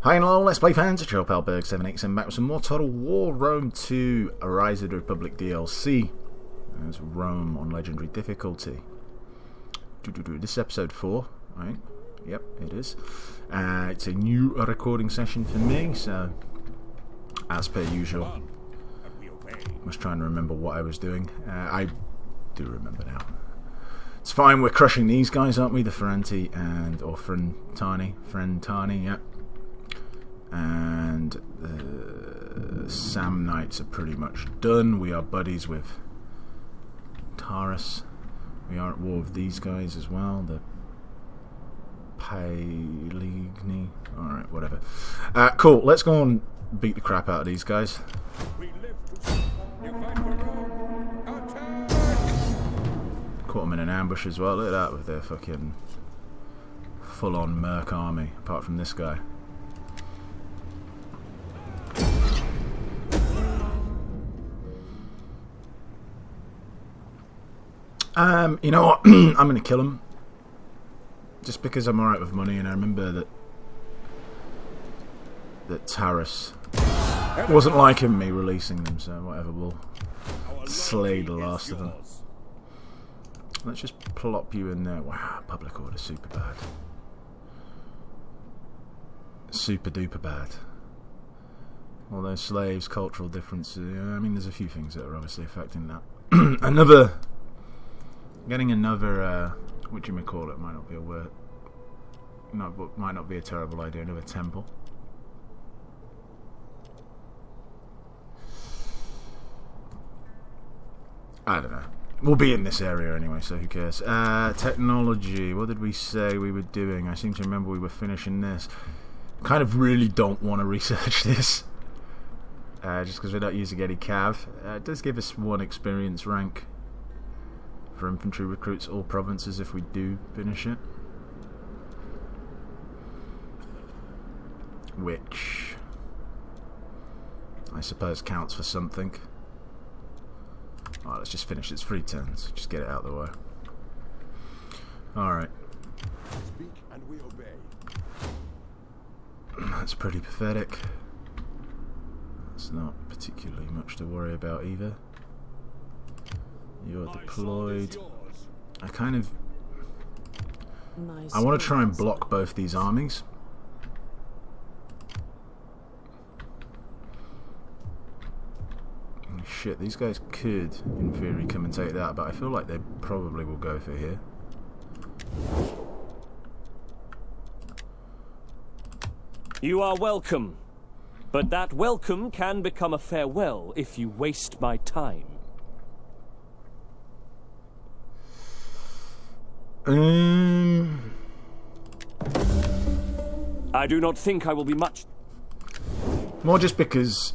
Hi and hello, let's play fans. It's Palberg787 back with some more Total War Rome 2 Rise of the Republic DLC. There's Rome on Legendary difficulty. This is episode 4, right? Yep, it is. It's a new recording session for me, so as per usual, I was trying to remember what I was doing. I do remember now. It's fine, we're crushing these guys, aren't we? The Ferranti or Frentani, yep. And the Sam Knights are pretty much done. We are buddies with Taurus. We are at war with these guys as well. The Paligni. Alright, whatever. Cool, let's go and beat the crap out of these guys. Caught them in an ambush as well. Look at that with their fucking full-on merc army, apart from this guy. You know what? I'm going to kill him. Just because I'm alright with money, and I remember that Taurus wasn't liking me releasing them, so whatever, we'll slay the last of them. Let's just plop you in there. Wow, public order, super bad. Super duper bad. All those slaves, cultural differences, I mean there's a few things that are obviously affecting that. Getting another, what you may call it, might not be a word. No, but might not be a terrible idea. Another temple. I don't know. We'll be in this area anyway, so who cares? Technology. What did we say we were doing? I seem to remember we were finishing this. Kind of really don't want to research this. Just because we're not using any cav. It does give us 1 experience rank for infantry recruits all provinces if we do finish it, which I suppose counts for something. Alright, let's just finish. It's 3 turns, just get it out of the way. Alright, speak and we obey. That's pretty pathetic. That's not particularly much to worry about either. You're deployed. I want to try and block both these armies. Oh, shit, these guys could, in theory, come and take that, but I feel like they probably will go for here. You are welcome, but that welcome can become a farewell if you waste my time. I do not think I will be much. More just because,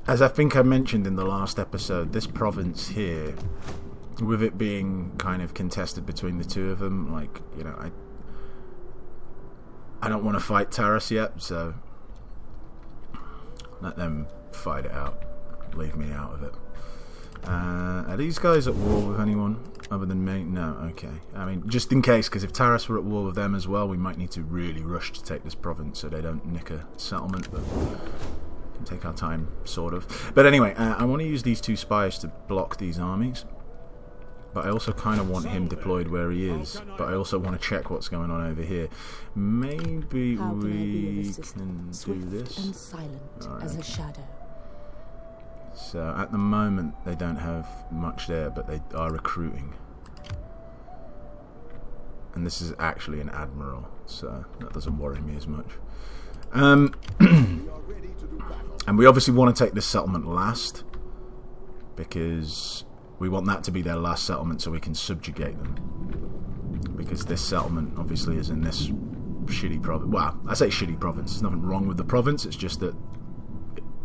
as I think I mentioned in the last episode, this province here, with it being kind of contested between the two of them, like, you know, I don't want to fight Taurus yet, so let them fight it out. Leave me out of it. Are these guys at war with anyone other than me? No, okay. I mean, just in case, because if Taurus were at war with them as well, we might need to really rush to take this province so they don't nick a settlement, but we can take our time, sort of. But anyway, I want to use these 2 spies to block these armies, but I also kind of want him deployed where he is, but I also want to check what's going on over here. Maybe we can do this. And silent as a shadow. So at the moment they don't have much there, but they are recruiting. And this is actually an admiral, so that doesn't worry me as much. And we obviously want to take this settlement last, because we want that to be their last settlement so we can subjugate them. Because this settlement obviously is in this shitty province. Well, I say shitty province, there's nothing wrong with the province, it's just that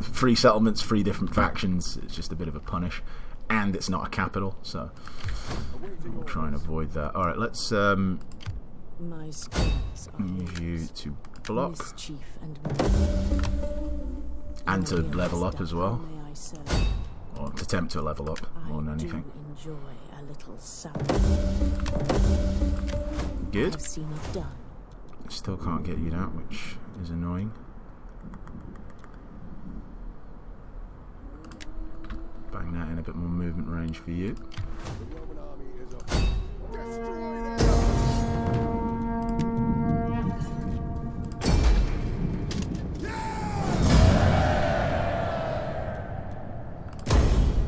3 settlements, 3 different factions, it's just a bit of a punish, and it's not a capital, so we'll try and avoid that. Alright, let's use you to block and to level up as well, or to attempt to level up more than anything. Good. Still can't get you out, which is annoying. Bang that in a bit more movement range for you. The Roman army is up. Destroy them!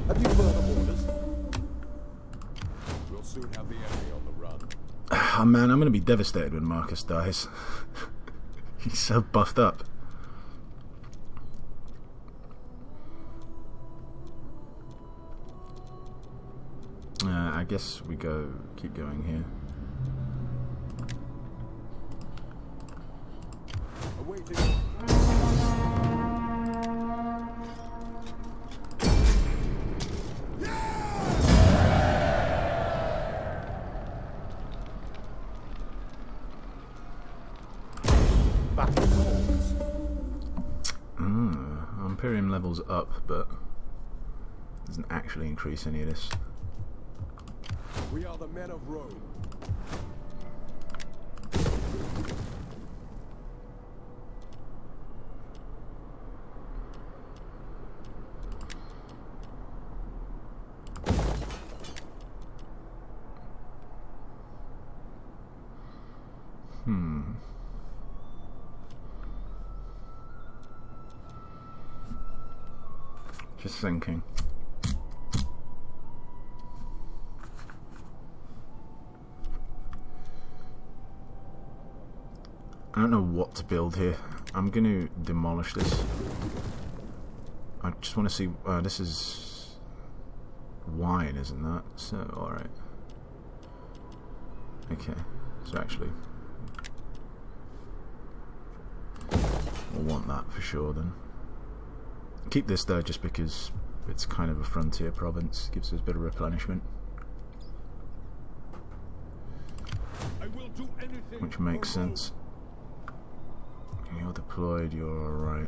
Have you further orders? We'll soon have the enemy on the run. Oh man, I'm going to be devastated when Marcus dies. He's so buffed up. I guess we keep going here. Awaiting. Back to course. Our Imperium level's up, but doesn't actually increase any of this. We are the men of Rome. Just thinking. I don't know what to build here. I'm going to demolish this. I just want to see... this is wine, isn't that? So, alright. Okay. So actually... we'll want that for sure then. Keep this though, just because it's kind of a frontier province. Gives us a bit of replenishment. I will do anything. Which makes sense. You're deployed, you're alright.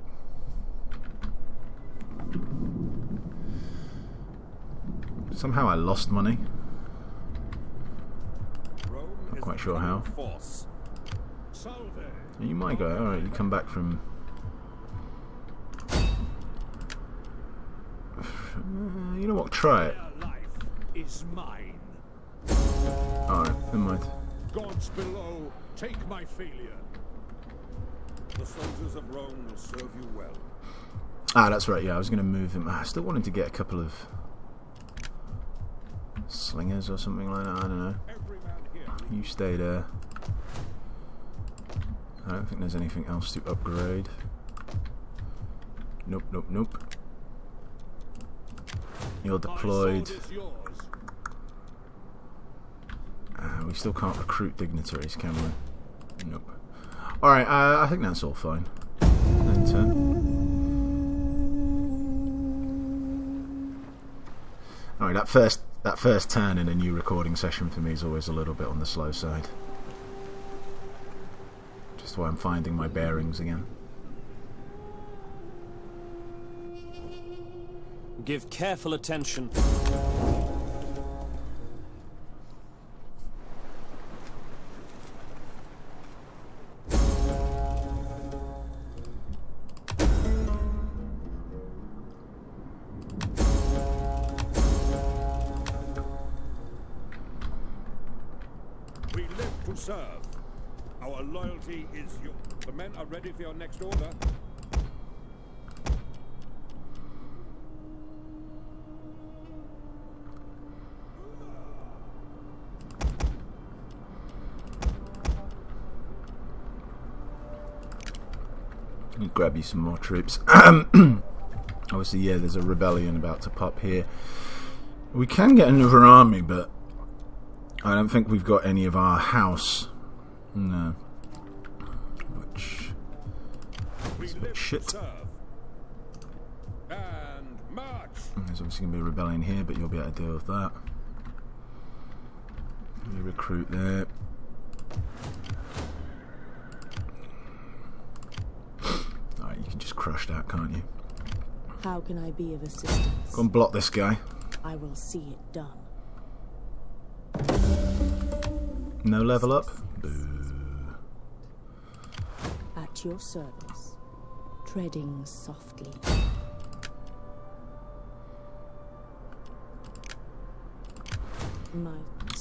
Somehow I lost money. Not quite sure how. You might go, alright, you come back from... you know what, try it. Alright, never mind. Gods below, take my failure. The soldiers of Rome will serve you well. Ah, that's right, yeah, I was going to move them. I still wanted to get a couple of slingers or something like that, I don't know. Every man here. You stay there. I don't think there's anything else to upgrade. Nope, nope, nope. You're deployed. We still can't recruit dignitaries, can we? Nope. Alright, I think that's all fine. End turn. Alright, that first turn in a new recording session for me is always a little bit on the slow side. Just why I'm finding my bearings again. Give careful attention. We live to serve. Our loyalty is yours. The men are ready for your next order. Let me grab you some more troops. Obviously, yeah, there's a rebellion about to pop here. We can get another army, but I don't think we've got any of our house. No. Which is a bit shit. And march. There's obviously going to be a rebellion here, but you'll be able to deal with that. You recruit there. Alright, you can just crush that, can't you? How can I be of assistance? Go and block this guy. I will see it done. No level up? Boo. At your service. treading softly.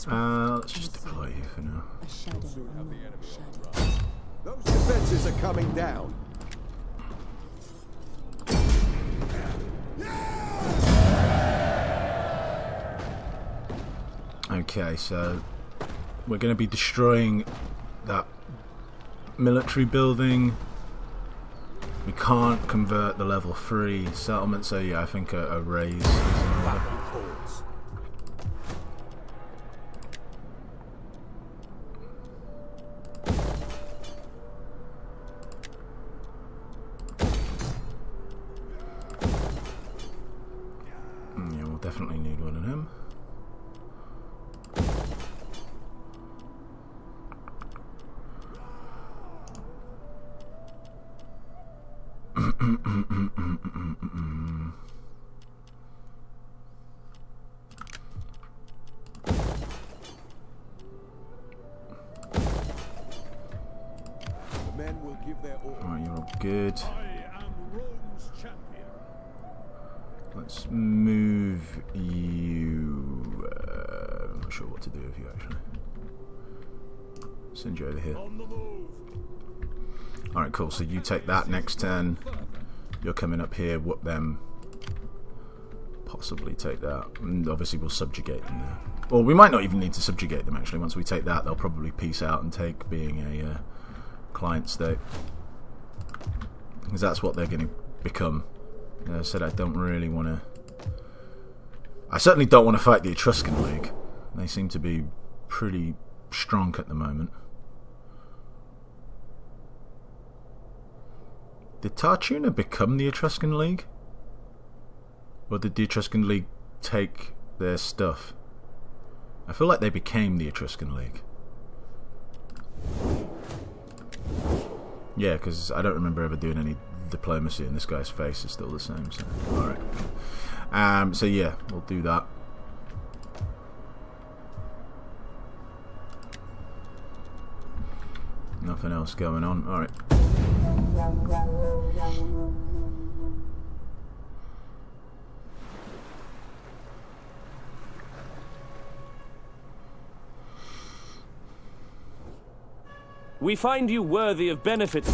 Let's just deploy you for now. A shadow among shadows. Those defenses are coming down. Okay, so we're going to be destroying that military building. We can't convert the level 3 settlement, so yeah, I think a raise is in order. Yeah, we'll definitely need one of them. The men will give their orders. Alright, you're all good. I am Rome's champion. Let's move you. I'm not sure what to do with you actually. Send you over here. On the move. Alright, cool. So you take that next turn. You're coming up here, whoop them. Possibly take that. And obviously we'll subjugate them there. Or we might not even need to subjugate them actually. Once we take that, they'll probably peace out and take being a client state. Because that's what they're going to become. As I said, I don't really want to... I certainly don't want to fight the Etruscan League. They seem to be pretty strong at the moment. Did Tartuna become the Etruscan League? Or did the Etruscan League take their stuff? I feel like they became the Etruscan League. Yeah, because I don't remember ever doing any diplomacy and this guy's face is still the same. So, alright. So yeah, we'll do that. Nothing else going on. Alright. We find you worthy of benefit.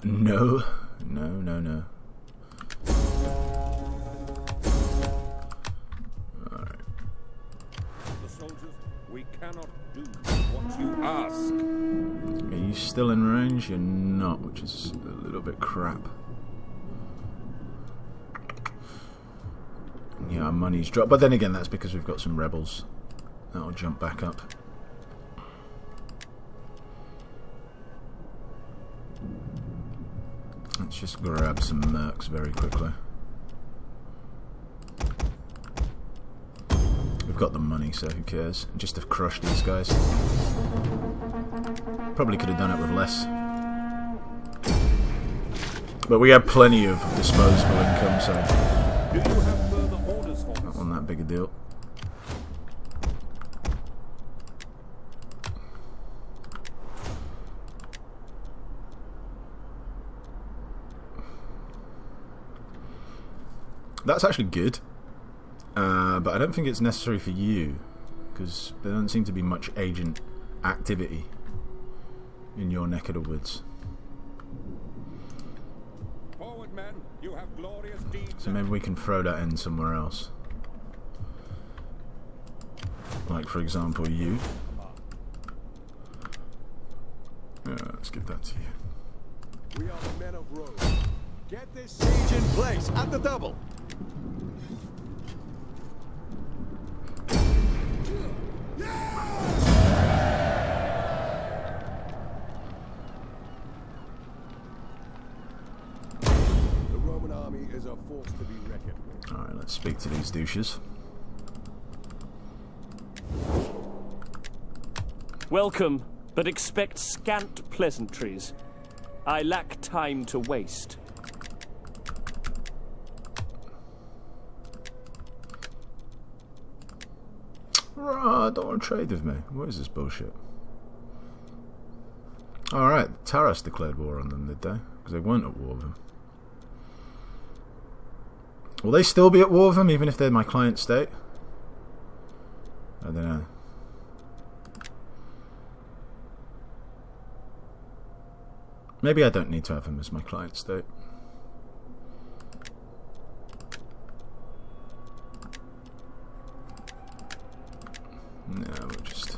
No. No. Alright. The soldiers, we cannot do what you ask. Are you still in range? You're not, which is a little bit crap. Yeah, our money's dropped. But then again, that's because we've got some rebels. That'll jump back up. Let's just grab some mercs very quickly. We've got the money, so who cares? Just to crush these guys. Probably could have done it with less. But we have plenty of disposable income, so Do you have further orders for not us? on that big a deal. That's actually good, but I don't think it's necessary for you, because there doesn't seem to be much agent activity in your neck of the woods. Forward, men. You have glorious deeds. So maybe we can throw that in somewhere else. Like, for example, you. Let's give that to you. We are the men of Rome. Get this siege in place at the double. The Roman army is a force to be reckoned with. Alright, let's speak to these douches. Welcome, but expect scant pleasantries. I lack time to waste. Don't want to trade with me. What is this bullshit? Alright, Taras declared war on them, did they? Because they weren't at war with them. Will they still be at war with them, even if they're my client state? I don't know. Maybe I don't need to have them as my client state. No, we'll just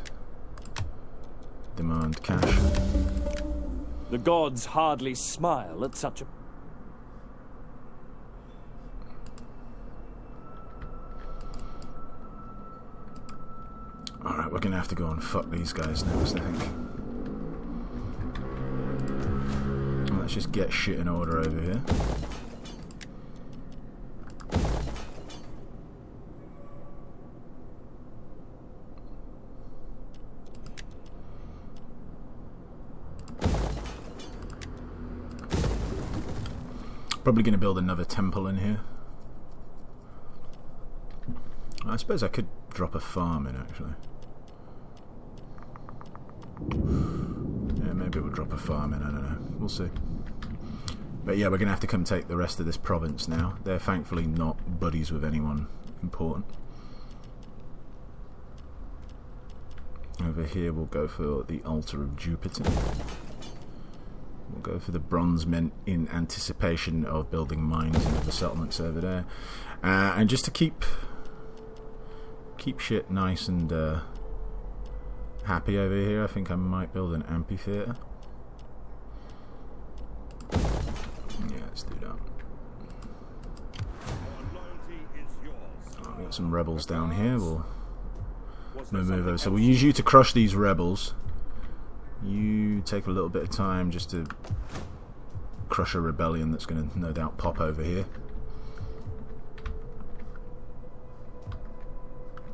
demand cash. The gods hardly smile at such a... Alright, we're gonna have to go and fuck these guys next, I think. Let's just get shit in order over here. Probably going to build another temple in here. I suppose I could drop a farm in, actually. Yeah, maybe we'll drop a farm in, I don't know. We'll see. But yeah, we're going to have to come take the rest of this province now. They're thankfully not buddies with anyone important. Over here we'll go for the altar of Jupiter. We'll go for the bronze men in anticipation of building mines and other settlements over there. And just to keep shit nice and happy over here, I think I might build an amphitheater. Yeah, let's do that. Oh, we got some rebels down here. We'll move over. So we'll use you to crush these rebels. You take a little bit of time just to crush a rebellion that's going to no doubt pop over here.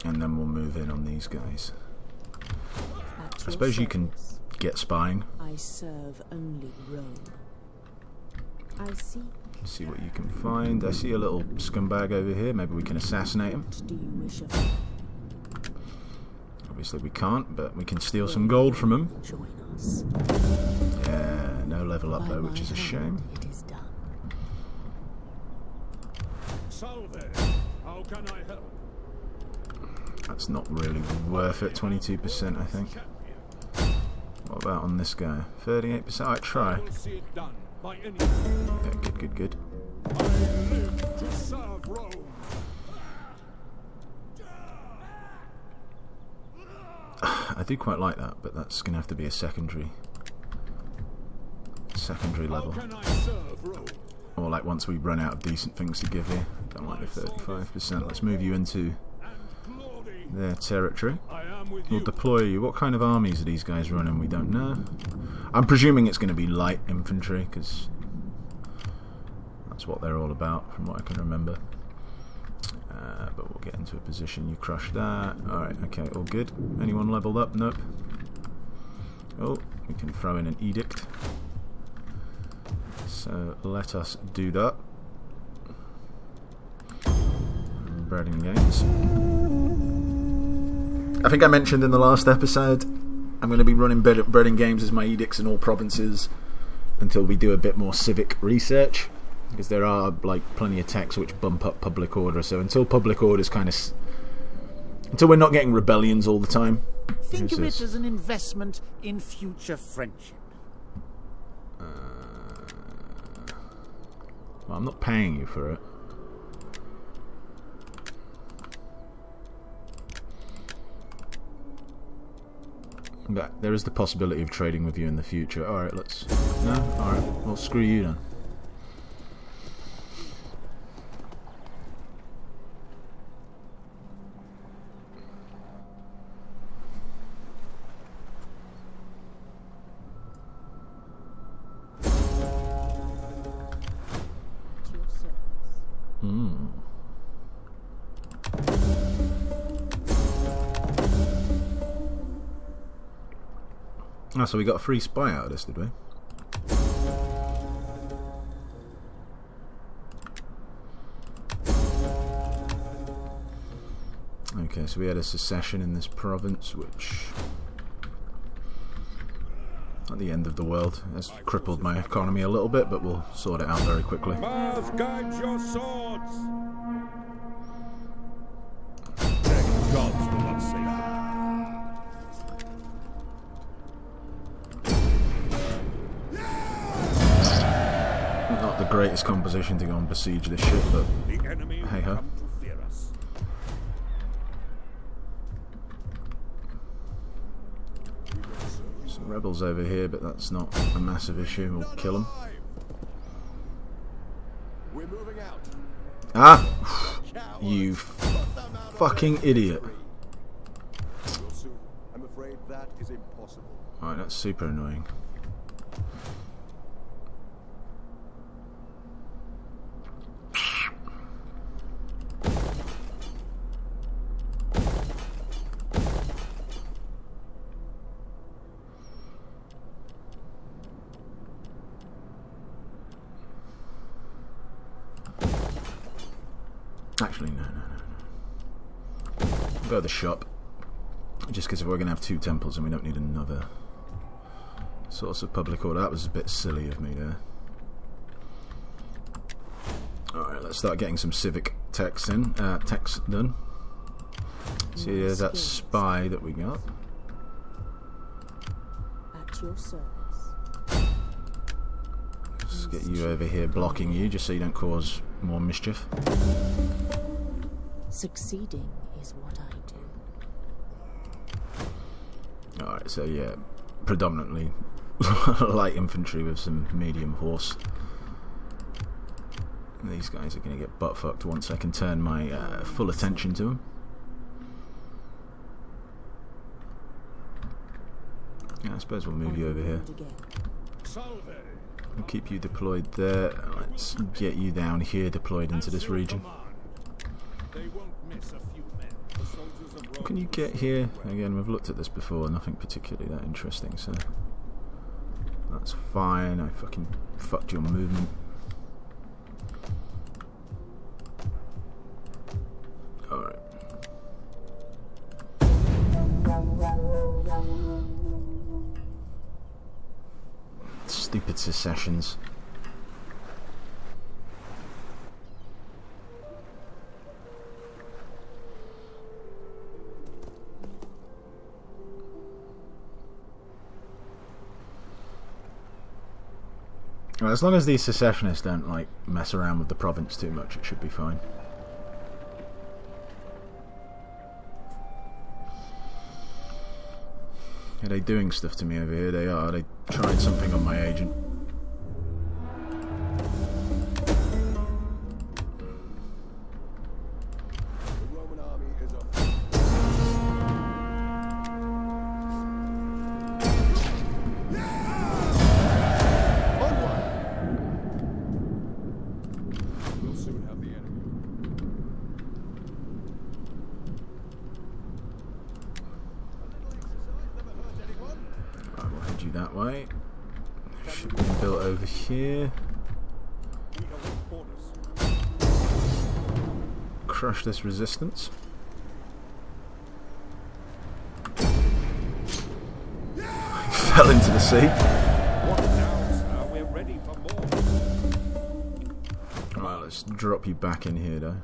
And then we'll move in on these guys. I suppose you can get spying. I serve only Rome. I see. See what you can find. I see a little scumbag over here. Maybe we can assassinate him. What do you wish of? Obviously we can't, but we can steal some gold from him. Join us. Yeah, no level up though, which is a shame. It is done. Salve. How can I help? That's not really worth it. 22%, I think. What about on this guy? 38%. I'd try. I will see it done by any. Yeah, good. I live to serve Rome. I do quite like that, but that's going to have to be a secondary level. How can I serve Rome? Or like once we run out of decent things to give here. Don't like the 35%. Let's move you into their territory. I am with We'll you. deploy you. What kind of armies are these guys running? We don't know. I'm presuming it's going to be light infantry, because that's what they're all about, from what I can remember. But we'll get into a position. You crush that. Alright, okay, all good. Anyone leveled up? Nope. Oh, we can throw in an edict. So let us do that. Breeding games. I think I mentioned in the last episode I'm going to be running breeding games as my edicts in all provinces until we do a bit more civic research, because there are like plenty of texts which bump up public order. So until public order is until we're not getting rebellions all the time. Think of it as an investment in future friendship. Well, I'm not paying you for it. But there is the possibility of trading with you in the future. Alright, let's... No? Alright, well, screw you then. At your service. Oh, so we got a free spy out of this, did we? Okay, so we had a secession in this province, which... Not the end of the world. Has crippled my economy a little bit, but we'll sort it out very quickly. Mars, guide your swords! Their gods will not save them. Not the greatest composition to go and besiege this shit, but The enemy hey ho. come to fear us. Some rebels over here, but that's not a massive issue. We'll kill them. We're moving out. Ah! You fucking idiot. Real soon. I'm afraid that is impossible. Alright, that's super annoying. Actually, no. Go to the shop. Just because we're going to have 2 temples and we don't need another source of public order. That was a bit silly of me there. Alright, let's start getting some civic text in. Text done. See, there's that spy that we got. At your service. Let's get you over here blocking you, just so you don't cause more mischief. Succeeding is what I do. Alright, so yeah, predominantly light infantry with some medium horse. And these guys are going to get butt fucked once I can turn my full attention to them. Yeah, I suppose we'll move you over here. We'll keep you deployed there. Let's get you down here deployed into this region. Can you get here? Again, we've looked at this before, nothing particularly that interesting, so that's fine. I fucking fucked your movement. Alright. Stupid secessions. Well, as long as these secessionists don't like mess around with the province too much, it should be fine. Are they doing stuff to me over here? They are. They tried something on my agent. The Roman army is up. We'll soon have the enemy. Right, we'll head you that way. Should be built over here. Crush this resistance. Fell into the sea. We're ready for more. Right, let's drop you back in here though.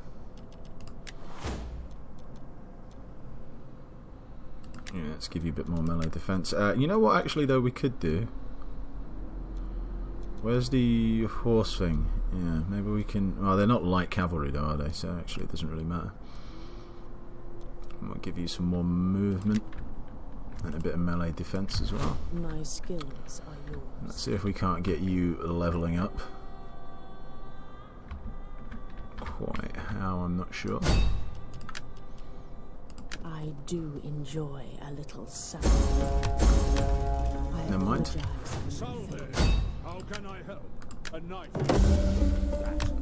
Yeah, let's give you a bit more melee defense. You know what actually though we could do? Where's the horse thing? Yeah, maybe we can... Well, they're not light cavalry though, are they? So actually it doesn't really matter. I'm going to give you some more movement and a bit of melee defense as well. My skills are yours. Let's see if we can't get you leveling up. Quite how, I'm not sure. I do enjoy a little sound. Never mind. How can I help? A knife.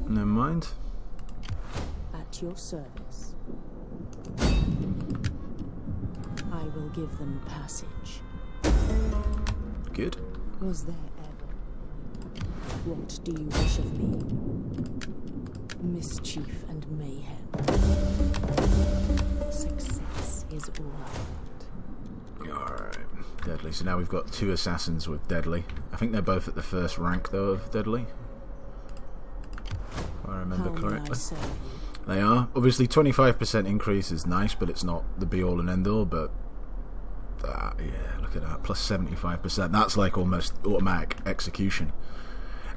Never mind. At your service. I will give them passage. Good. Was there ever? What do you wish of me? Mischief and mayhem. Success is all I want. Alright, deadly. So now we've got 2 assassins with deadly. I think they're both at the first rank, though, of deadly. If I remember How may I correctly. serve you? They are. Obviously, 25% increase is nice, but it's not the be-all and end-all, but... yeah, look at that. Plus 75%. That's like almost automatic execution.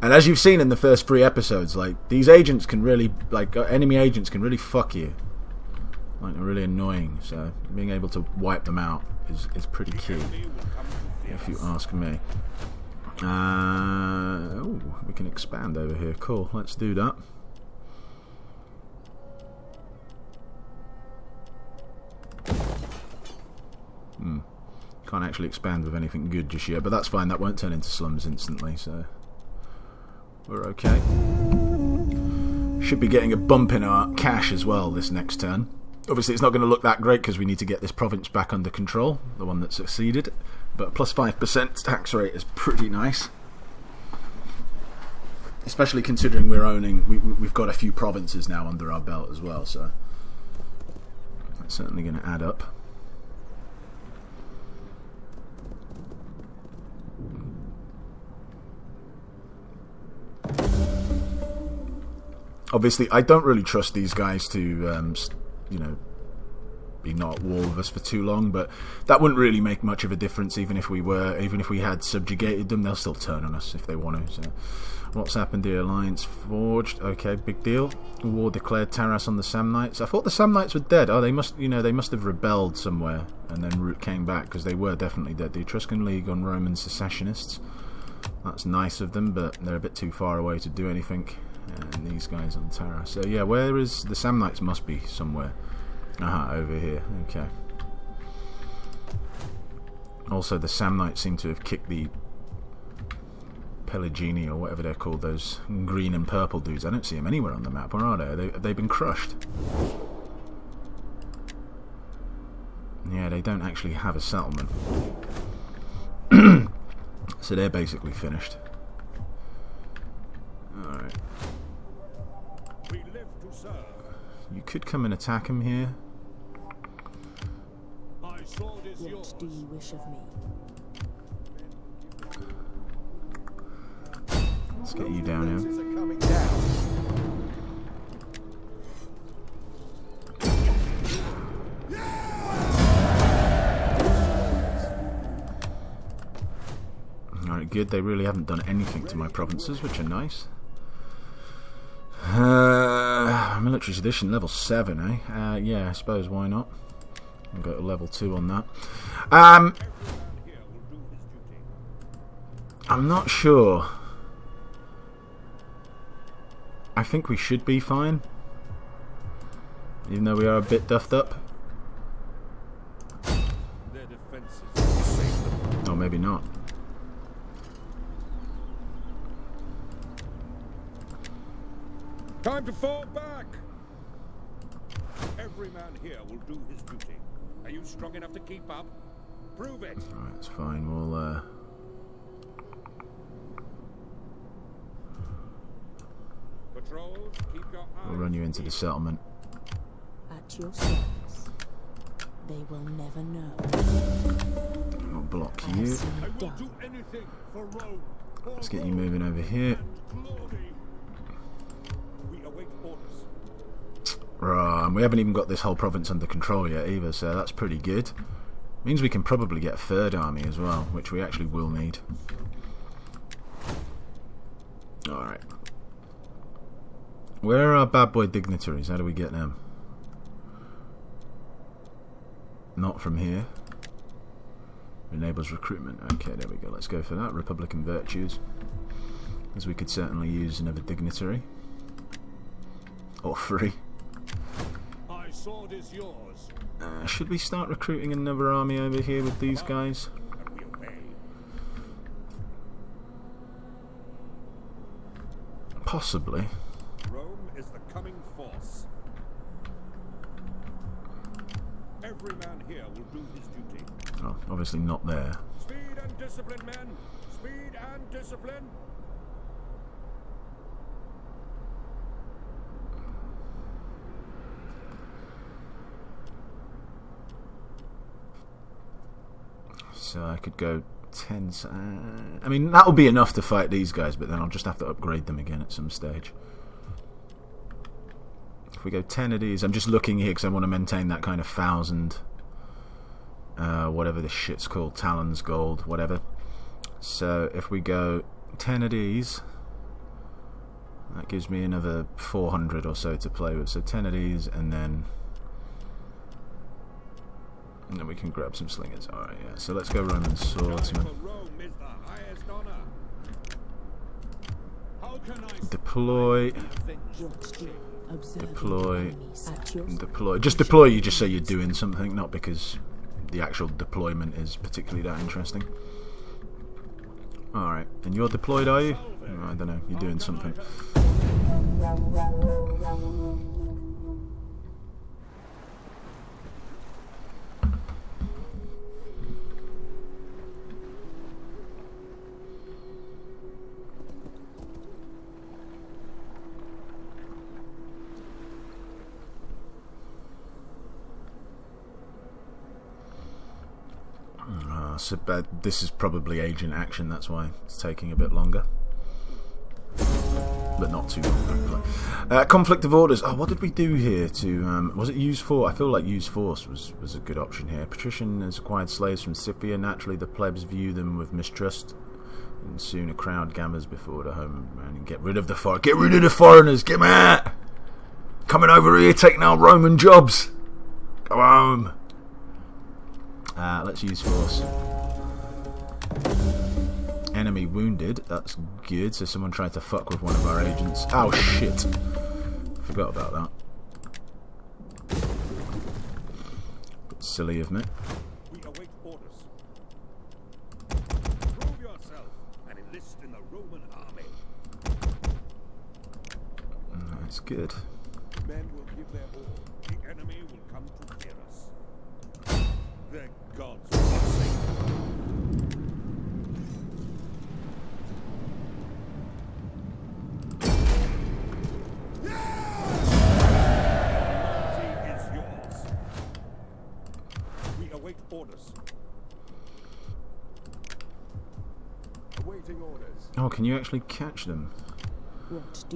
And as you've seen in the first 3 episodes, like, these agents can really... like, enemy agents can really fuck you. Like, they're really annoying, so being able to wipe them out is pretty key, if you ask me. Oh, we can expand over here. Cool, let's do that. Can't actually expand with anything good just yet, but that's fine. That won't turn into slums instantly, so we're okay. Should be getting a bump in our cash as well this next turn. Obviously, it's not going to look that great because we need to get this province back under control, the one that succeeded. But plus 5% tax rate is pretty nice, especially considering we're owning. We've got a few provinces now under our belt as well, so that's certainly going to add up. Obviously, I don't really trust these guys to, you know, be not at war with us for too long. But that wouldn't really make much of a difference, even if we had subjugated them. They'll still turn on us if they want to. So, what's happened here? Alliance forged. Okay, big deal. War declared. Taras on the Samnites. I thought the Samnites were dead. Oh, they must have rebelled somewhere and then came back because they were definitely dead. The Etruscan League on Roman secessionists. That's nice of them, but they're a bit too far away to do anything. And these guys on Terra. So yeah, where is the Samnites? Must be somewhere. Aha, over here. Okay. Also, the Samnites seem to have kicked the Pelagini, or whatever they're called, those green and purple dudes. I don't see them anywhere on the map. Where are they? Have they been crushed? Yeah, they don't actually have a settlement. So they're basically finished. Alright. We live to serve. You could come and attack him here. My sword is What yours. do you wish of me? Let's get you down here. Forces are coming down. Alright, good. They really haven't done anything to my provinces, which are nice. Military sedition level 7, eh? Yeah, I suppose, why not? I'll go to level 2 on that. I'm not sure. I think we should be fine, even though we are a bit duffed up. Their defenses will save them. Or maybe not. Time to fall back. Every man here will do his duty. Are you strong enough to keep up? Prove it. Alright, it's fine. We'll Patrols, keep your eyes. we'll run you into the settlement. At your service. They will never know. We'll block I you. see I you will done. do anything for Rome. For Let's get you Rome moving over here. and glory. We await orders. Right, and we haven't even got this whole province under control yet either, so that's pretty good. Means we can probably get a third army as well, which we actually will need. Alright. Where are our bad boy dignitaries? How do we get them? Not from here. Enables recruitment. Okay, there we go. Let's go for that. Republican virtues. As we could certainly use another dignitary. Or 3. My sword is yours. Should we start recruiting another army over here with these guys? And we obey. Possibly. Rome is the coming force. Every man here will do his duty. Oh, obviously not there. Speed and discipline, men. Speed and discipline. So I could go 10... I mean, that'll be enough to fight these guys, but then I'll just have to upgrade them again at some stage. If we go 10 of these... I'm just looking here because I want to maintain that kind of 1,000... whatever this shit's called. Talons, gold, whatever. So if we go 10 of these... That gives me another 400 or so to play with. So 10 of these, and then we can grab some slingers. Alright, yeah. So let's go Roman swordsman. Deploy. Deploy. Deploy. Just deploy you just say you're doing something, not because the actual deployment is particularly that interesting. Alright, and you're deployed, are you? I don't know, you're doing something. So this is probably agent action, that's why it's taking a bit longer. But not too long. Conflict of orders. Oh, what did we do here to... was it use force? I feel like use force was a good option here. Patrician has acquired slaves from Scythia. Naturally, the plebs view them with mistrust. And soon a crowd gathers before the home and get rid of the foreigners. Get rid of the foreigners! Get them out! Coming over here, taking our Roman jobs! Go home! Let's use force. Enemy wounded, that's good. So someone tried to fuck with one of our agents. Oh shit! Forgot about that. Bit silly of me. We await orders. Prove yourself and enlist in the Roman army. That's good. Men will give their all. The enemy will come to fear us. Their gods will forsake them. Orders. Awaiting orders. Oh, can you actually catch them?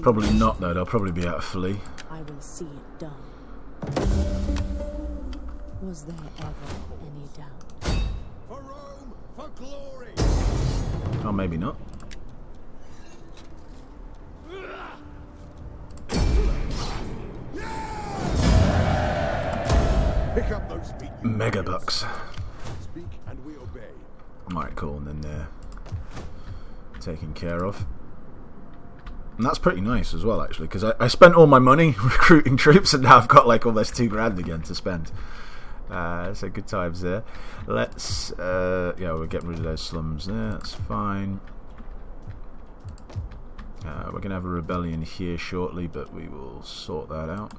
Probably not, though. They'll probably be able to flee. I will see it done. Was there ever any doubt? For Rome, for glory. Oh, maybe not. Pick up those feet. Megabucks. Speak and we obey. Alright, cool, and then they're taken care of. And that's pretty nice as well, actually, because I spent all my money recruiting troops, and now I've got like almost $2,000 again to spend. So good times there. Let's, yeah, we're getting rid of those slums there, that's fine. We're going to have a rebellion here shortly, but we will sort that out.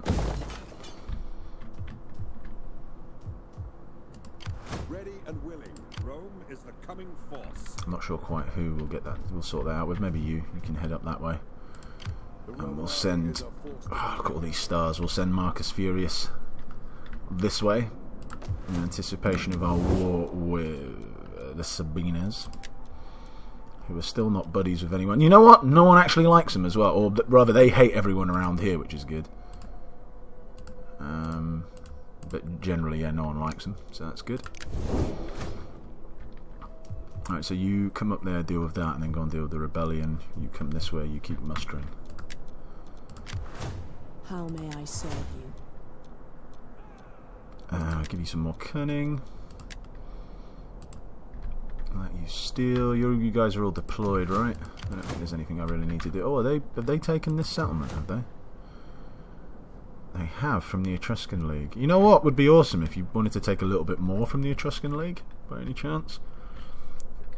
Ready and willing. Rome is the coming force. I'm not sure quite who will get that. We'll sort that out with. Maybe you. You can head up that way. And we'll send... Oh, look at all these stars. We'll send Marcus Furius this way in anticipation of our war with the Sabinas, who are still not buddies with anyone. You know what? No one actually likes them as well. Or rather, they hate everyone around here, which is good. But generally, yeah, no one likes them, so that's good. Alright, so you come up there, deal with that, and then go and deal with the rebellion. You come this way, you keep mustering. How may I serve you? I'll give you some more cunning. Let you steal. You guys are all deployed, right? I don't think there's anything I really need to do. Oh, have they taken this settlement, have they? They have, from the Etruscan League. You know what would be awesome if you wanted to take a little bit more from the Etruscan League, by any chance?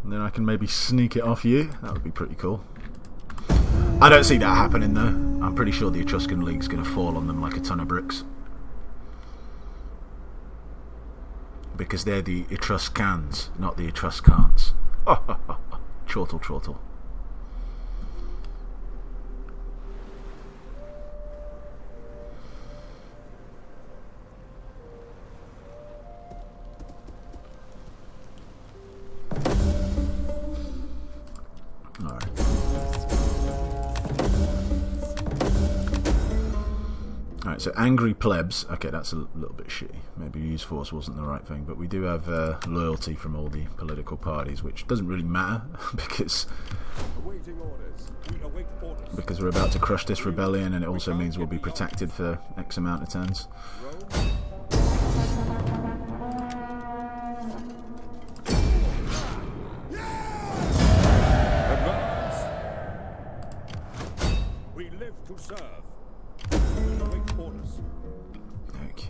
And then I can maybe sneak it off you. That would be pretty cool. I don't see that happening, though. I'm pretty sure the Etruscan League's going to fall on them like a ton of bricks. Because they're the Etruscans, not the Etruscans. Chortle, chortle. Alright, so angry plebs. Okay, that's a little bit shitty. Maybe use force wasn't the right thing, but we do have loyalty from all the political parties, which doesn't really matter because Awaiting orders. We await orders. we're about to crush this rebellion, and it also means we'll be protected for X amount of turns. Advance. We live to serve. We await orders. Okay.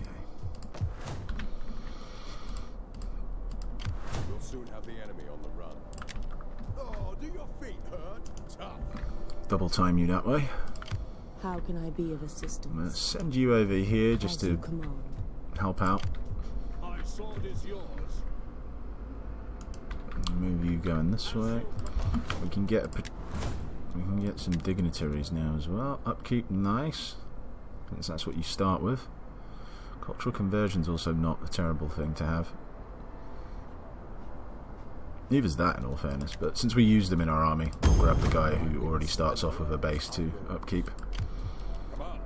We'll soon have the enemy on the run. Oh, do your feet hurt? Tough. Double time you that way. How can I be of I'm gonna assistance? send you over here just As you to command. help out. My sword is yours. Move you going this way. We can get some dignitaries now as well. Upkeep, nice. Since that's what you start with. Cultural conversion's also not a terrible thing to have. Neither's that, in all fairness, but since we use them in our army, we'll grab the guy who already starts off with a base to upkeep. Come on,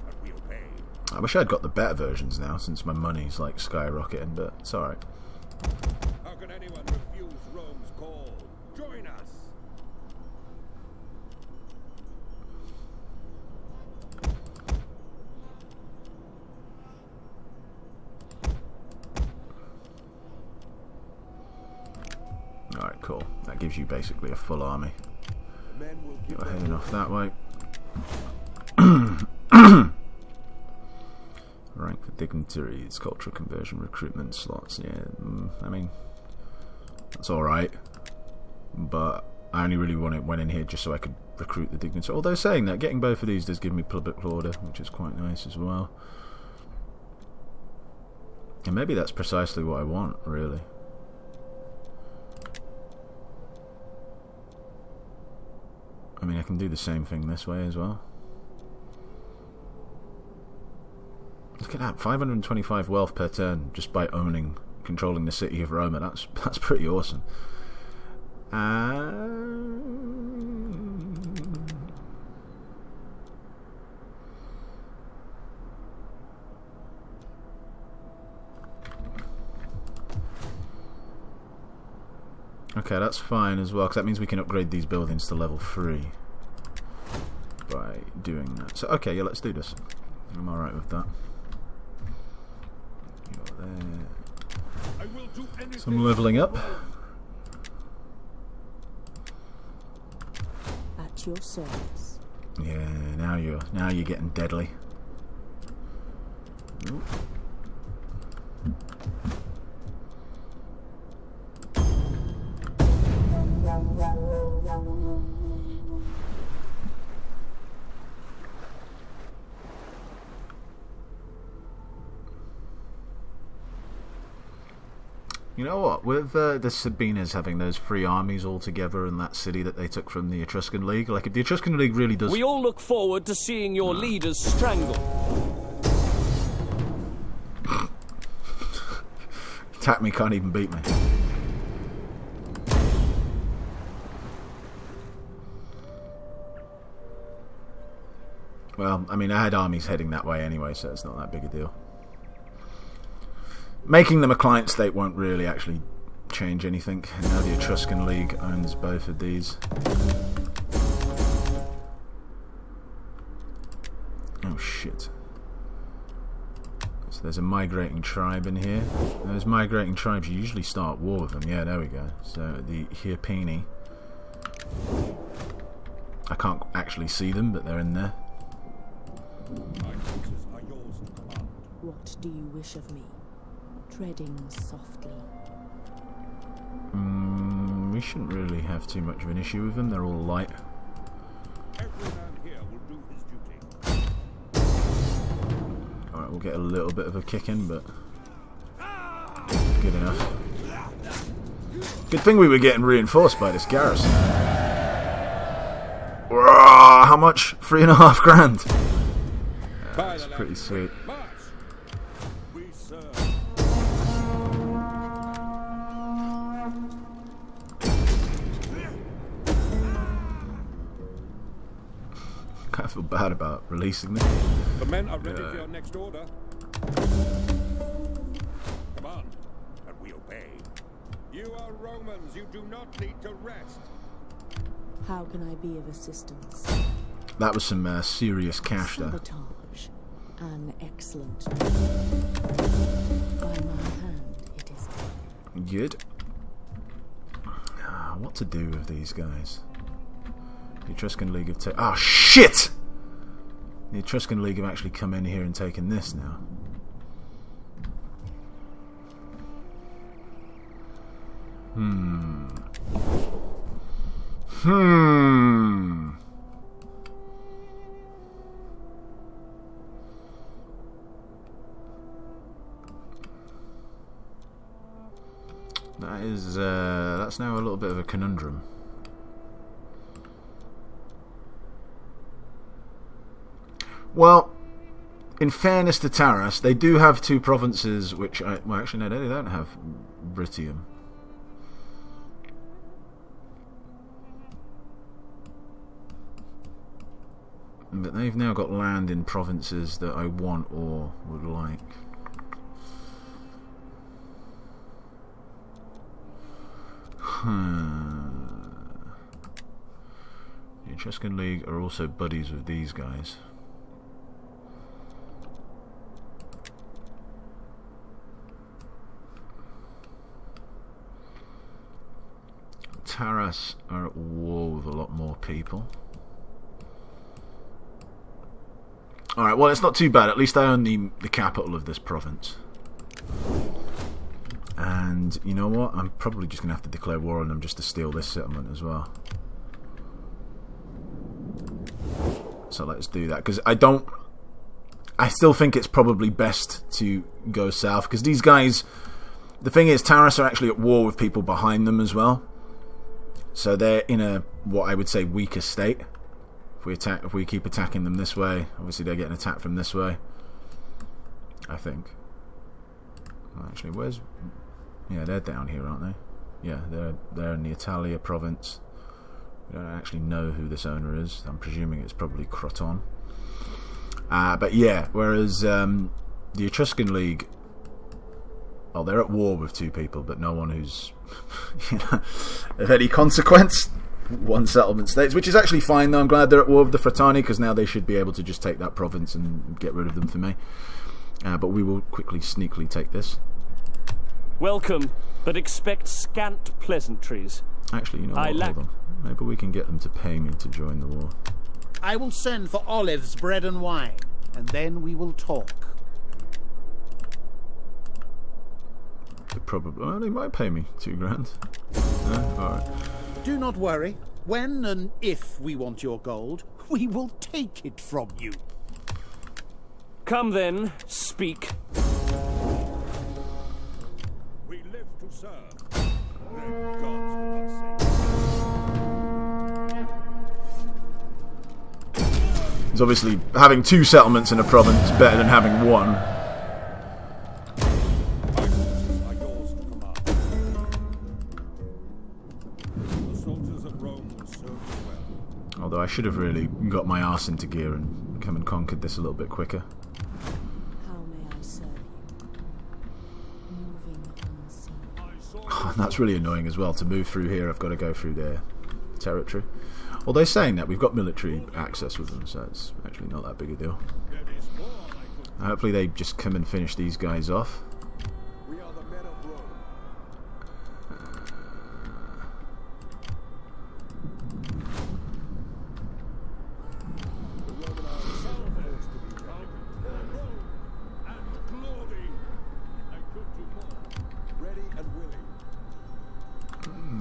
and we obey. I wish I'd got the better versions now, since my money's like skyrocketing, but it's alright. How can anyone refuse Rome's call? Join us. Alright, cool. That gives you basically a full army. Men will give You're their heading off that way. Rank for dignitaries, cultural conversion, recruitment slots. Yeah, I mean, that's alright. But I only really went in here just so I could recruit the dignitaries. Although saying that, getting both of these does give me public order, which is quite nice as well. And maybe that's precisely what I want, really. I mean, I can do the same thing this way as well. Look at that, 525 wealth per turn just by controlling the city of Roma. That's pretty awesome. Okay, that's fine as well, because that means we can upgrade these buildings to level 3 by doing that. So, okay, yeah, let's do this. I'm alright with that. You're there. I will do anything. Some leveling up. At your service. Yeah, now you're getting deadly. Nope. You know what? With the Sabinas having those 3 armies all together in that city that they took from the Etruscan League, like if the Etruscan League really does... We all look forward to seeing your leaders strangled. Attack me, can't even beat me. Well, I mean, I had armies heading that way anyway, so it's not that big a deal. Making them a client state won't really actually change anything. Now the Etruscan League owns both of these. Oh shit. So there's a migrating tribe in here. Those migrating tribes, you usually start war with them. Yeah, there we go. So the Hirpini. I can't actually see them, but they're in there. My forces are yours to command. What do you wish of me? Treading softly. We shouldn't really have too much of an issue with them. They're all light. Every man here will do his duty. Alright, we'll get a little bit of a kick in, but good enough. Good thing we were getting reinforced by this garrison. Whoa, how much? 3.5 grand. That's pretty sweet. March. We serve. feel bad about releasing them. The men are ready for your next order. Command, and we obey. You are Romans. You do not need to rest. How can I be of assistance? That was some serious cash there. Sabotage. An excellent. By my hand, it is done. Good. What to do with these guys? The Etruscan League have taken... Oh, shit! The Etruscan League have actually come in here and taken this now. That is, that's now a little bit of a conundrum. Well, in fairness to Taras, they do have two provinces which... well, actually, no, they don't have Britium. But they've now got land in provinces that I want or would like. The Etruscan League are also buddies with these guys. Taras are at war with a lot more people. Alright, well, it's not too bad. At least I own the capital of this province. And you know what? I'm probably just going to have to declare war on them just to steal this settlement as well. So let's do that. Because I still think it's probably best to go south. Because these guys... The thing is, Taras are actually at war with people behind them as well. So they're in a, what I would say, weaker state. If we keep attacking them this way, obviously they're getting attacked from this way. I think. Well, actually, where's... Yeah, they're down here, aren't they? Yeah, they're in the Italia province. We don't actually know who this owner is. I'm presuming it's probably Croton. But yeah, whereas the Etruscan League... Well, they're at war with two people, but no one who's of any consequence. One settlement states, which is actually fine though. I'm glad they're at war with the Fratani, because now they should be able to just take that province and get rid of them for me. But we will quickly, sneakily take this. Welcome, but expect scant pleasantries. Actually, you know what? Hold on. Maybe we can get them to pay me to join the war. I will send for olives, bread and wine, and then we will talk. They probably... Well, they might pay me $2,000. Alright. Do not worry. When and if we want your gold, we will take it from you. Come then, speak. We live to serve. Their gods will not save. It's obviously having two settlements in a province better than having one. Although I should have really got my arse into gear and come and conquered this a little bit quicker. How may I serve you? Moving unseen. Oh, and that's really annoying as well. To move through here, I've got to go through their territory. Although saying that, we've got military access with them, so it's actually not that big a deal. Hopefully they just come and finish these guys off. We are the men of Rome.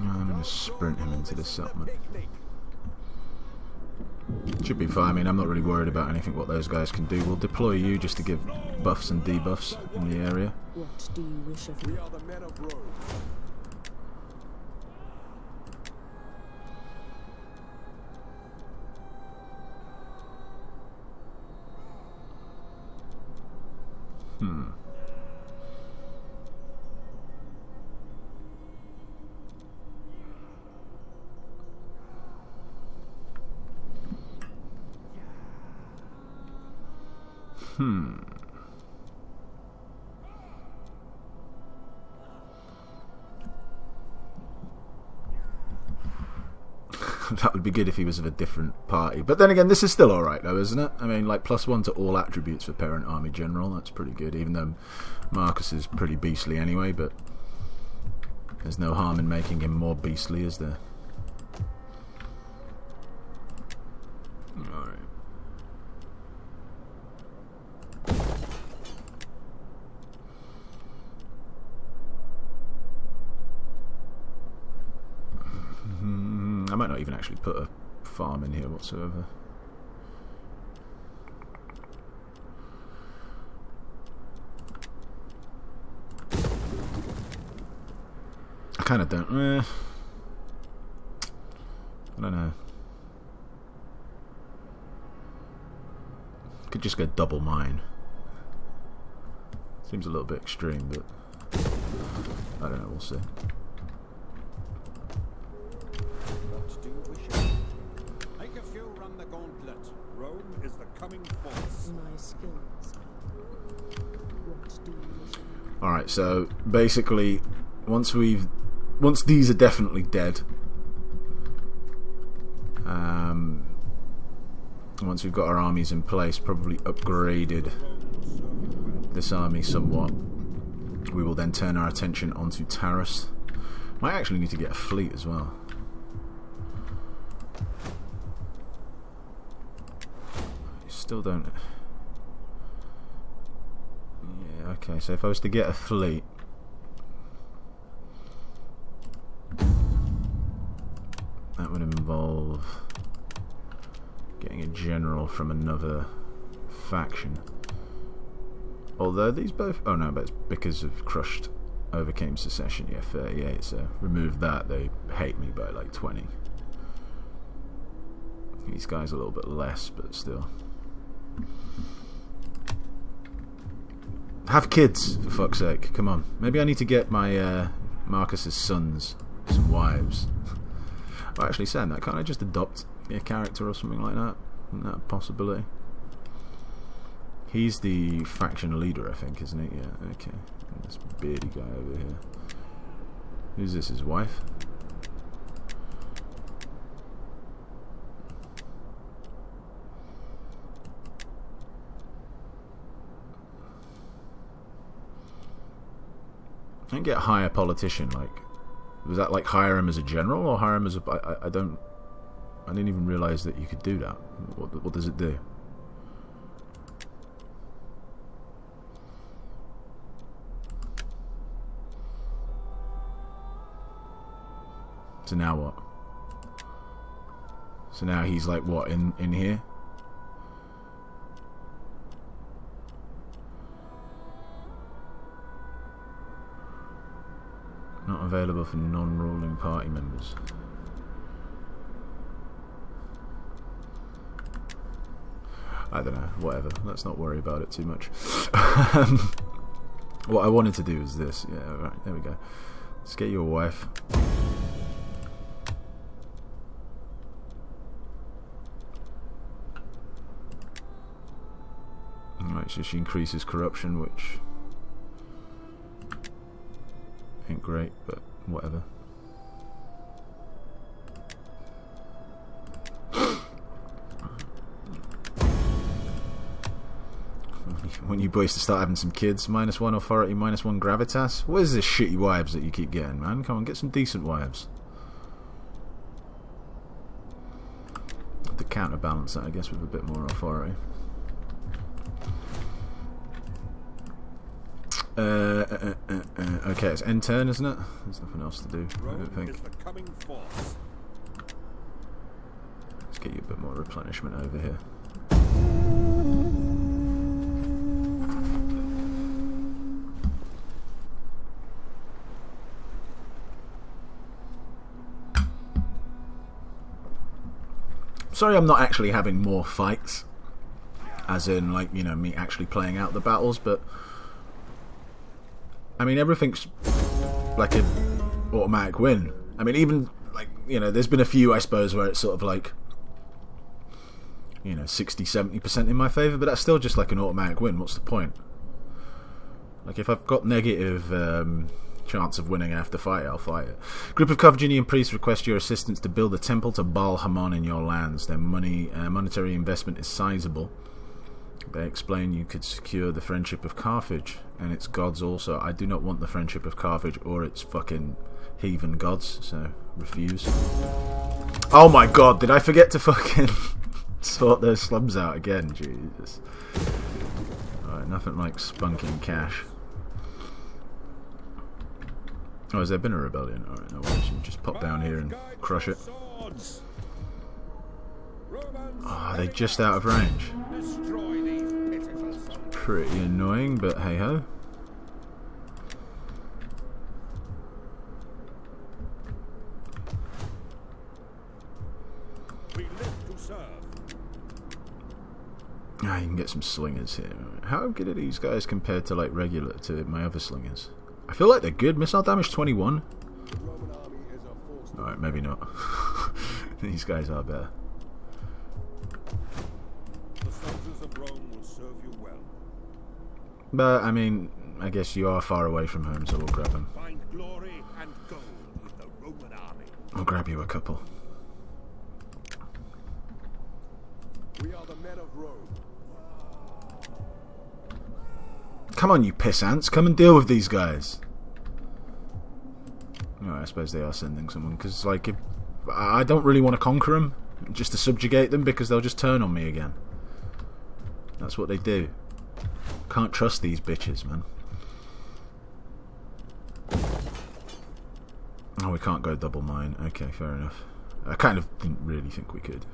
I'm going to sprint him into this settlement. Should be fine. I mean, I'm not really worried about anything what those guys can do. We'll deploy you just to give buffs and debuffs in the area. What do you wish of me? We are the men of Rome. That would be good if he was of a different party. But then again, this is still alright though, isn't it? I mean, like, +1 to all attributes for Parent Army General. That's pretty good, even though Marcus is pretty beastly anyway, but there's no harm in making him more beastly, is there? Alright. I might not even actually put a farm in here whatsoever. I kind of don't. I don't know. Could just go double mine. Seems a little bit extreme, but I don't know. We'll see. What do you wish? Make a few run the gauntlet. Rome is the coming force. My skills. What do you wish? Alright, so basically, once these are definitely dead, once we've got our armies in place, probably upgraded this army somewhat, we will then turn our attention onto Taurus. Might actually need to get a fleet as well. Still don't. Yeah, okay, so if I was to get a fleet, that would involve getting a general from another faction. Although these both... Oh no, but it's because of Crushed overcame secession. Yeah, 38, so remove that, they hate me by like 20. These guys a little bit less, but still. Have kids, for fuck's sake. Come on. Maybe I need to get my Marcus's sons some wives. Well, actually, saying that, can't I just adopt a character or something like that? Isn't that a possibility? He's the faction leader, I think, isn't he? Yeah, okay. And this beardy guy over here. Who's this, his wife? I can get a higher politician, like... Was that like hire him as a general or hire him as a... I didn't even realise that you could do that. What does it do? So now what? So now he's like what, in here? Not available for non-ruling party members. I don't know, whatever. Let's not worry about it too much. What I wanted to do is this. Yeah, right, there we go. Let's get you a wife. Alright, so she increases corruption, which ain't great, but whatever. When you boys to start having some kids, -1 authority, -1 gravitas. What is this shitty wives that you keep getting, man? Come on, get some decent wives. Have to counterbalance that, I guess, with a bit more authority. Okay, it's end turn, isn't it? There's nothing else to do, I don't think. Let's get you a bit more replenishment over here. Sorry I'm not actually having more fights, as in, like, you know, me actually playing out the battles, but I mean, everything's like an automatic win. I mean, even, like, you know, there's been a few, I suppose, where it's sort of like, 60-70% in my favour, but that's still just like an automatic win. What's the point? Like, if I've got negative chance of winning after fight, I'll fight it. Group of Carthaginian priests request your assistance to build a temple to Baal Hamon in your lands. Their monetary investment is sizable. They explain you could secure the friendship of Carthage and its gods also. I do not want the friendship of Carthage or its fucking heathen gods, so refuse. Oh my god, did I forget to fucking sort those slums out again? Jesus. Alright, nothing like spunking cash. Oh, has there been a rebellion? Alright, no worries. You just pop down here and crush it. Oh, are they just out of range? Pretty annoying, but hey ho. Ah, you can get some slingers here. How good are these guys compared to like regular to my other slingers? I feel like they're good. Missile damage 21. Alright, maybe not. These guys are better. The soldiers of Rome will serve you well. But I mean, I guess you are far away from home, so we'll grab them. Find glory and gold with the Roman army. I'll grab you a couple. We are the men of Rome. Come on, you piss ants. Come and deal with these guys. Alright, I suppose they are sending someone, because, like, I don't really want to conquer them, just to subjugate them, because they'll just turn on me again. That's what they do. Can't trust these bitches, man. Oh, we can't go double mine. Okay, fair enough. I kind of didn't really think we could.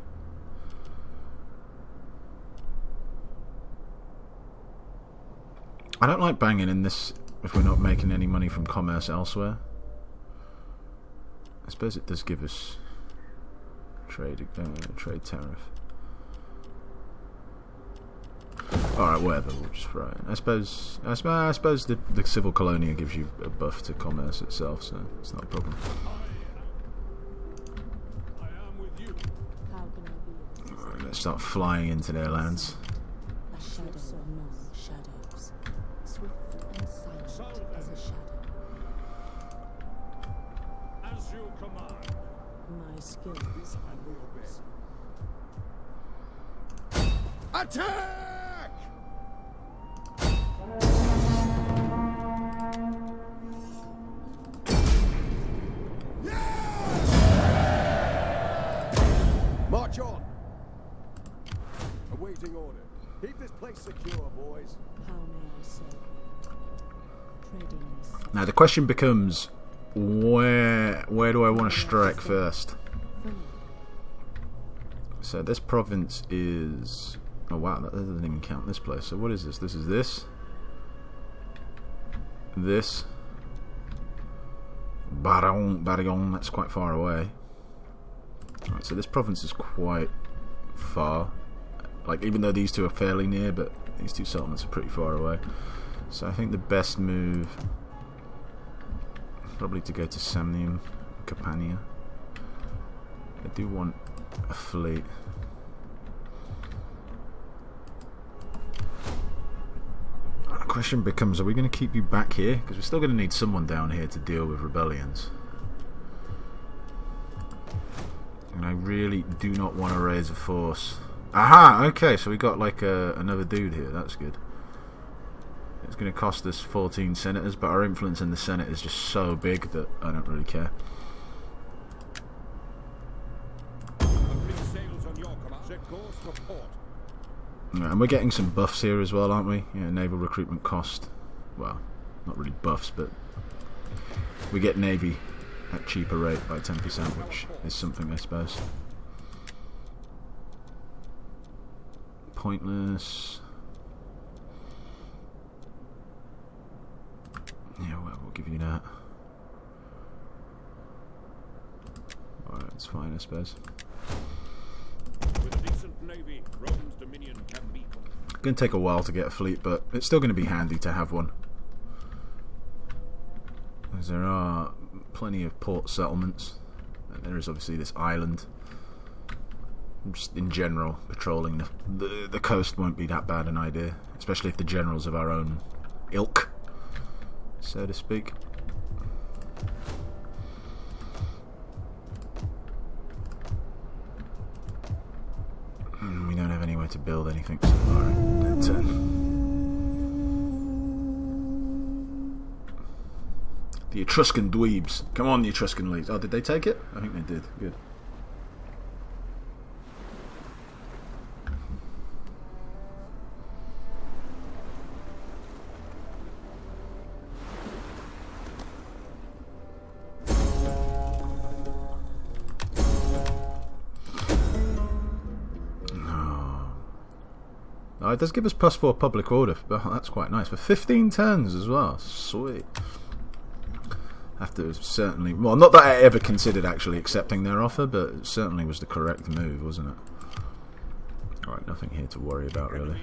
I don't like banging in this if we're not making any money from commerce elsewhere. I suppose it does give us trade tariff. Alright, whatever, we'll just throw it. I suppose the civil colonia gives you a buff to commerce itself, so it's not a problem. I am with you. How can I be? Alright, let's start flying into their lands. A shadow among shadows, swift and silent as a shadow. As you command. My skills are yours. Attack! March on! Awaiting order. Keep this place secure, boys. How may I serve you? Treading the Now the question becomes, where do I want to strike first? So this province is... Oh wow, that doesn't even count this place. So what is this? This is this. This. Barillon, that's quite far away. Alright, so this province is quite far. Like, even though these two are fairly near, but these two settlements are pretty far away. So I think the best move is probably to go to Samnium, Campania. I do want a fleet. The question becomes, are we going to keep you back here? Because we're still going to need someone down here to deal with rebellions. And I really do not want to raise a force. Aha! Okay, so we got like another dude here. That's good. It's going to cost us 14 senators, but our influence in the Senate is just so big that I don't really care. The fleet sails on your command. Set course for port. And we're getting some buffs here as well, aren't we? Yeah, naval recruitment cost. Well, not really buffs, but we get navy at cheaper rate by 10%, which is something, I suppose. Pointless. Yeah, well, we'll give you that. Alright, that's fine, I suppose. With a decent navy, Rome's dominion can be complete. It's going to take a while to get a fleet, but it's still going to be handy to have one. As there are plenty of port settlements. And there is obviously this island. just in general, patrolling the coast won't be that bad an idea, especially if the generals of our own ilk, so to speak. We don't have anywhere to build anything, so alright, the Etruscan dweebs. Come on, the Etruscan leagues. Oh, did they take it? I think they did. Good. Oh, it does give us +4 public order. Oh, that's quite nice. For 15 turns as well. Sweet. Have to certainly... Well, not that I ever considered actually accepting their offer, but it certainly was the correct move, wasn't it? Alright, nothing here to worry about, really.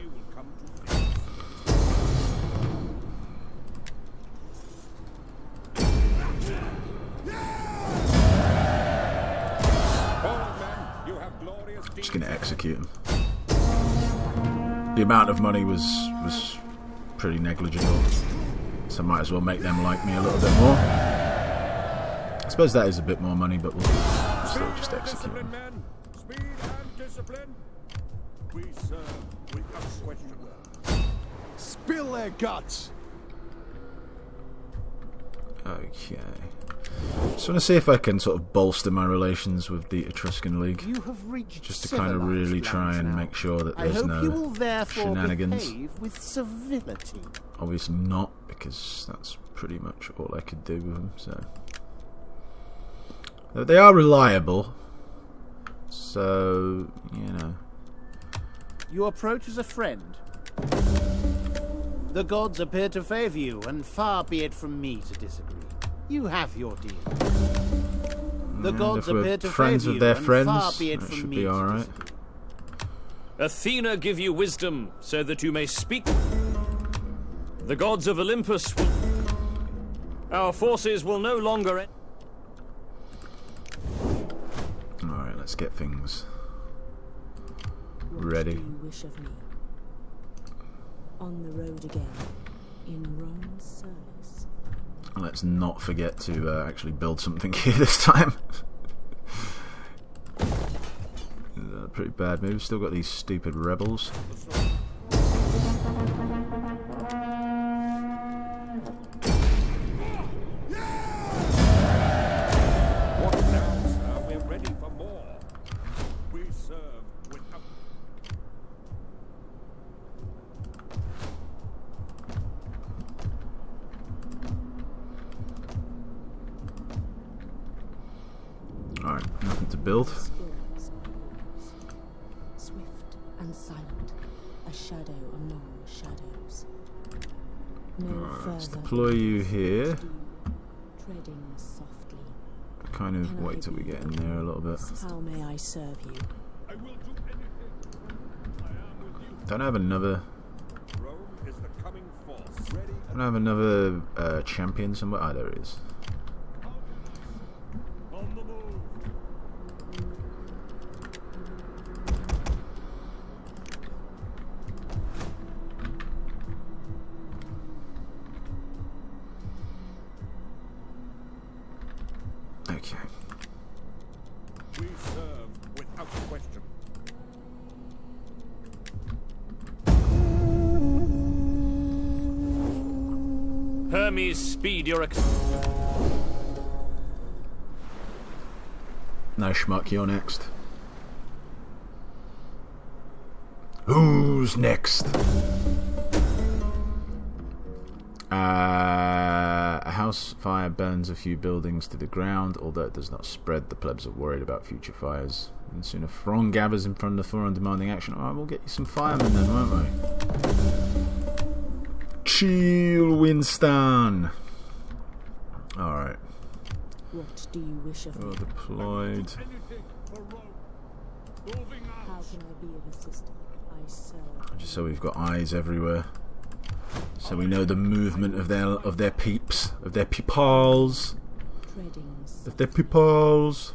Just going to execute him. The amount of money was pretty negligible, so I might as well make them like me a little bit more. I suppose that is a bit more money, but we'll still just execute them. Speed and discipline. We serve without question. Spill their guts. Okay. Just want to see if I can sort of bolster my relations with the Etruscan League. You have reached Just to kind of really try and make sure that there's I hope you will no therefore shenanigans. behave with civility. Obviously not, because that's pretty much all I could do with them. So they are reliable. So you know. You approach as a friend. The gods appear to favour you, and far be it from me to disagree. You have your deal. The gods if we're appear to friends favour with you, their and friends, far be it that from should me be to alright. disagree. Athena give you wisdom, so that you may speak. The gods of Olympus will... Our forces will no longer... Alright, let's get things What ready. do you wish of me? On the road again, in Rome's service. Let's not forget to actually build something here this time. Pretty bad move. Still got these stupid rebels. What now, sir? We're ready for more. We serve without... Alright, nothing to build. Spirits appears, swift and silent, a shadow among shadows. No Let's further deploy you here. treading softly. Kind of wait till we get in there a little bit. How may I serve you? I will do anything. I am with you. Don't I have another? Rome is the coming force. Ready Don't I have another champion somewhere? Ah, there it is. on the move. Okay. We serve without question. Hermes, speed your... No schmuck, you're next. Who's next? A house fire burns a few buildings to the ground, although it does not spread. The plebs are worried about future fires. And soon a throng gathers in front of the forum demanding action. Alright, we'll get you some firemen then, won't we? Chill, Winston. Alright. What do you wish of Well me? deployed. Anything for Rome. Moving How out. can I be of assistance? I serve. Just so we've got eyes everywhere. So we know the movement of their peeps. Of their peepals. Treading Of their peepals.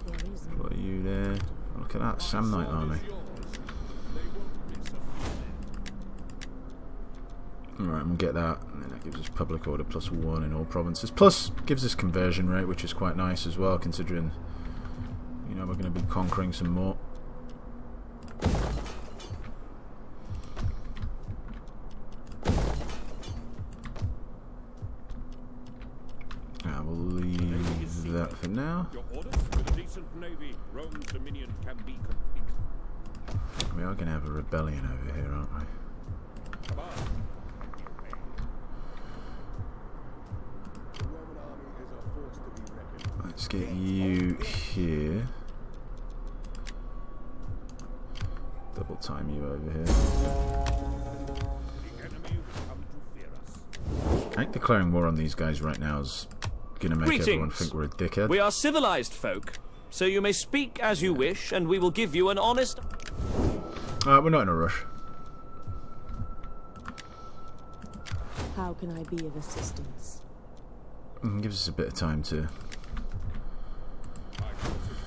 there is Got you there. look at that Samnite army. Alright, we'll get that, and then that gives us public order +1 in all provinces. Plus, gives us conversion rate, which is quite nice as well, considering, you know, we're going to be conquering some more. We'll leave that for now. Your orders with a decent navy, Rome's dominion can be complete. We are going to have a rebellion over here, aren't we? Come on. The Roman army is a force to be reckoned with. Let's get you here. Double time you over here. The enemy will come to fear us. I think declaring war on these guys right now is going to make everyone Greetings. think we're a dickhead. We are civilized folk, so you may speak as you wish, and we will give you an honest... We're not in a rush. How can I be of assistance? Gives us a bit of time to... My forces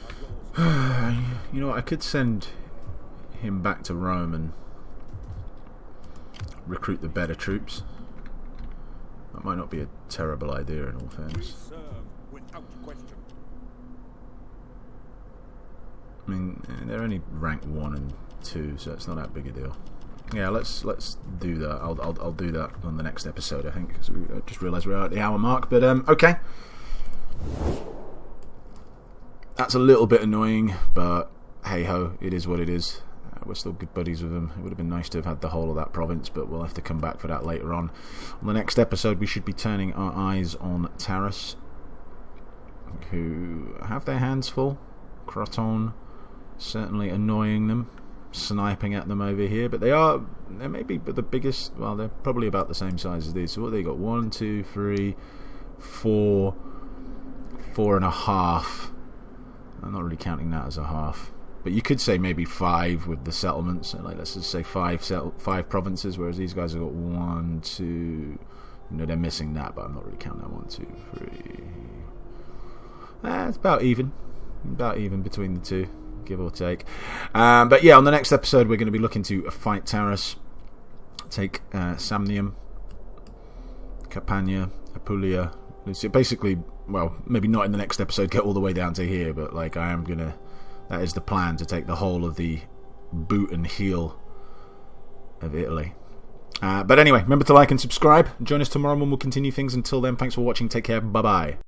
are yours. You know what, I could send him back to Rome and recruit the better troops. That might not be a terrible idea in all We fairness. serve without question. I mean, they're only rank 1 and 2, so it's not that big a deal. Yeah, let's do that. I'll do that on the next episode, I think. So I just realised we're at the hour mark, but okay. That's a little bit annoying, but hey ho, it is what it is. We're still good buddies with them. It would have been nice to have had the whole of that province, but we'll have to come back for that later on. On the next episode, we should be turning our eyes on Taras, who have their hands full. Croton certainly annoying them, sniping at them over here, but they're maybe the biggest. Well, they're probably about the same size as these. So what they got? 1, 2, 3, 4, 4.5. I'm not really counting that as a half. But you could say maybe 5 with the settlements. Like, let's just say 5 provinces, whereas these guys have got 1, 2. You know, they're missing that, but I'm not really counting that. 1, 2, 3. It's about even between the two, give or take. But yeah, on the next episode, we're going to be looking to fight Taras, take Samnium, Campania, Apulia. Basically, well, maybe not in the next episode, get all the way down to here, but like I am gonna. That is the plan, to take the whole of the boot and heel of Italy. But anyway, remember to like and subscribe. Join us tomorrow when we'll continue things. Until then, thanks for watching. Take care. Bye-bye.